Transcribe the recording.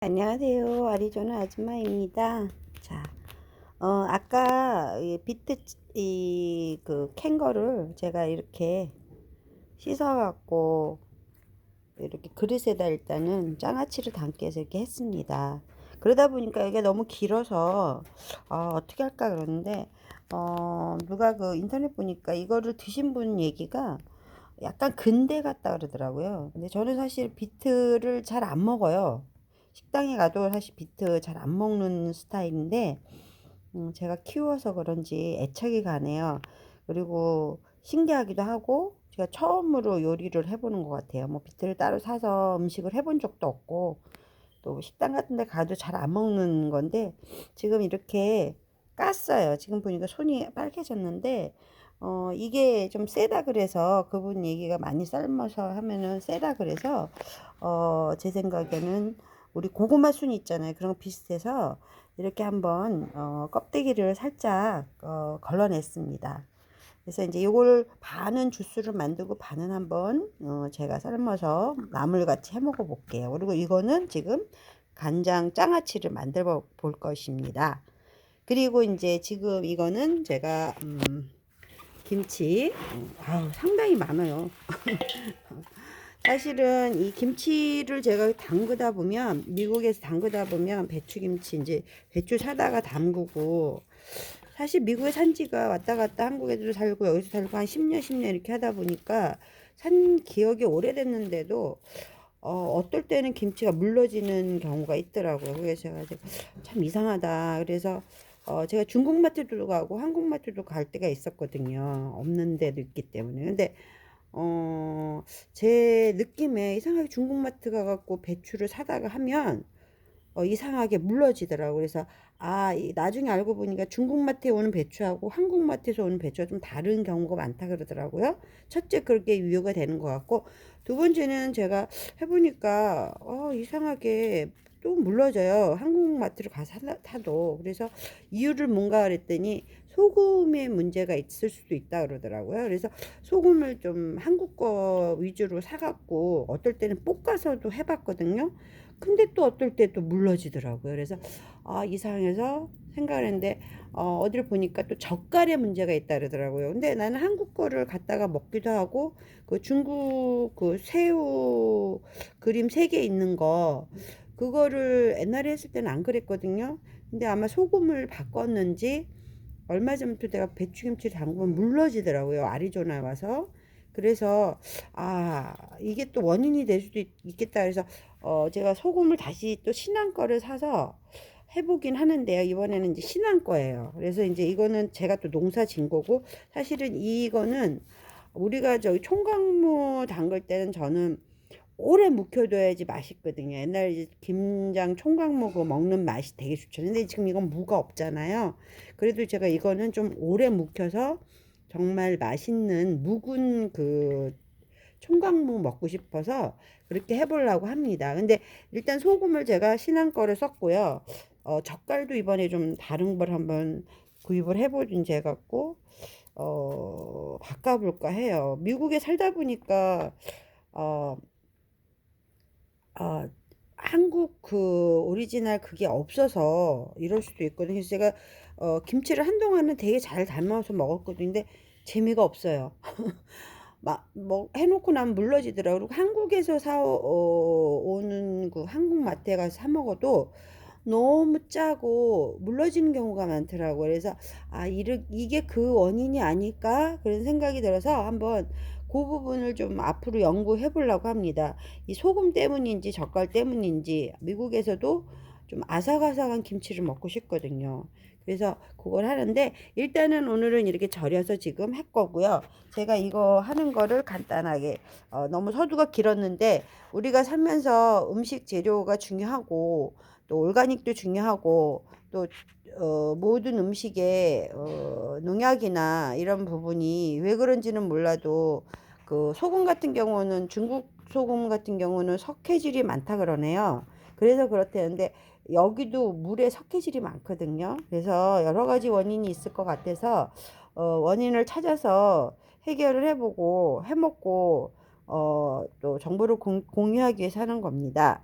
안녕하세요. 아리조나 아줌마입니다. 자, 아까 이 비트 캔 거를 제가 이렇게 씻어갖고 이렇게 그릇에다 일단은 장아찌를 담기 위해서 이렇게 했습니다. 그러다 보니까 이게 너무 길어서 어떻게 할까 그러는데 누가 그 인터넷 보니까 이거를 드신 분 얘기가 약간 근대 같다 그러더라고요. 근데 저는 사실 비트를 잘 안 먹어요. 식당에 가도 사실 비트 잘 안 먹는 스타일인데 제가 키워서 그런지 애착이 가네요. 그리고 신기하기도 하고 제가 처음으로 요리를 해보는 것 같아요. 뭐 비트를 따로 사서 음식을 해본 적도 없고 또 식당 같은 데 가도 잘 안 먹는 건데 지금 이렇게 깠어요. 지금 보니까 손이 빨개졌는데 이게 좀 세다 그래서 그분 얘기가 많이 삶아서 하면은 세다 그래서 제 생각에는 우리 고구마 순 있잖아요. 그런 거 비슷해서 이렇게 한번 껍데기를 살짝 걸러냈습니다. 그래서 이제 이걸 반은 주스를 만들고 반은 한번 제가 삶아서 나물같이 해 먹어 볼게요. 그리고 이거는 지금 간장 장아찌를 만들어 볼 것입니다. 그리고 이제 지금 이거는 제가 김치 상당히 많아요. 사실은 이 김치를 제가 담그다 보면 미국에서 담그다 보면 배추김치 이제 배추 사다가 담그고 사실 미국에 산 지가 왔다 갔다 한국에도 살고 여기서 살고 한 10년 10년 이렇게 하다 보니까 산 기억이 오래됐는데도 어떨 때는 김치가 물러지는 경우가 있더라고요. 그래서 제가 참 이상하다. 그래서 제가 중국 마트도 가고 한국 마트도 갈 때가 있었거든요. 없는 데도 있기 때문에. 근데 제 느낌에 이상하게 중국 마트 가갖고 배추를 사다가 하면 이상하게 물러지더라고. 그래서 나중에 알고 보니까 중국 마트에 오는 배추하고 한국 마트에서 오는 배추가 좀 다른 경우가 많다 그러더라고요. 첫째 그렇게 이유가 되는 것 같고 두 번째는 제가 해보니까 이상하게 또 물러져요. 한국 마트를 가서 타도. 그래서 이유를 뭔가 그랬더니 소금에 문제가 있을 수도 있다 그러더라고요. 그래서 소금을 좀 한국 거 위주로 사갖고 어떨 때는 볶아서도 해봤거든요. 근데 또 어떨 때 또 물러지더라고요. 그래서 이상해서 생각을 했는데 어디를 보니까 또 젓갈에 문제가 있다 그러더라고요. 근데 나는 한국 거를 갖다가 먹기도 하고 그 중국 그 새우 그림 3개 있는 거 그거를 옛날에 했을 때는 안 그랬거든요. 근데 아마 소금을 바꿨는지 얼마 전부터 내가 배추김치를 담그면 물러지더라고요. 아리조나에 와서. 그래서 이게 또 원인이 될 수도 있겠다. 그래서 제가 소금을 다시 또 신한 거를 사서 해보긴 하는데요. 이번에는 이제 신한 거예요. 그래서 이제 이거는 제가 또 농사 진 거고 사실은 이거는 우리가 저기 총각무 담글 때는 저는 오래 묵혀둬야지 맛있거든요. 옛날에 이제 김장 총각 무고 먹는 맛이 되게 좋죠. 근데 지금 이건 무가 없잖아요. 그래도 제가 이거는 좀 오래 묵혀서 정말 맛있는 묵은 그 총각무 먹고 싶어서 그렇게 해보려고 합니다. 근데 일단 소금을 제가 신한 거를 썼고요. 젓갈도 이번에 좀 다른 걸 한번 구입을 해보진 제 갖고 바꿔볼까 해요. 미국에 살다 보니까 어, 아, 한국 그 오리지널 그게 없어서 이럴 수도 있거든요. 그래서 제가 김치를 한동안은 되게 잘 담아서 먹었거든요. 근데 재미가 없어요. 막 뭐 해놓고 나면 물러지더라고요. 그리고 한국에서 오는 그 한국 마트에 가서 사 먹어도 너무 짜고 물러지는 경우가 많더라고요. 그래서 이게 그 원인이 아닐까 그런 생각이 들어서 한번 그 부분을 좀 앞으로 연구해 보려고 합니다. 이 소금 때문인지 젓갈 때문인지 미국에서도 좀 아삭아삭한 김치를 먹고 싶거든요. 그래서 그걸 하는데 일단은 오늘은 이렇게 절여서 지금 했거고요. 제가 이거 하는 거를 간단하게 너무 서두가 길었는데 우리가 살면서 음식 재료가 중요하고 또 올가닉도 중요하고 또 모든 음식에 농약이나 이런 부분이 왜 그런지는 몰라도 그 소금 같은 경우는 중국 소금 같은 경우는 석회질이 많다 그러네요. 그래서 그렇대는데 여기도 물에 석회질이 많거든요. 그래서 여러 가지 원인이 있을 것 같아서 원인을 찾아서 해결을 해보고 해먹고 또 정보를 공유하기 위해서 하는 겁니다.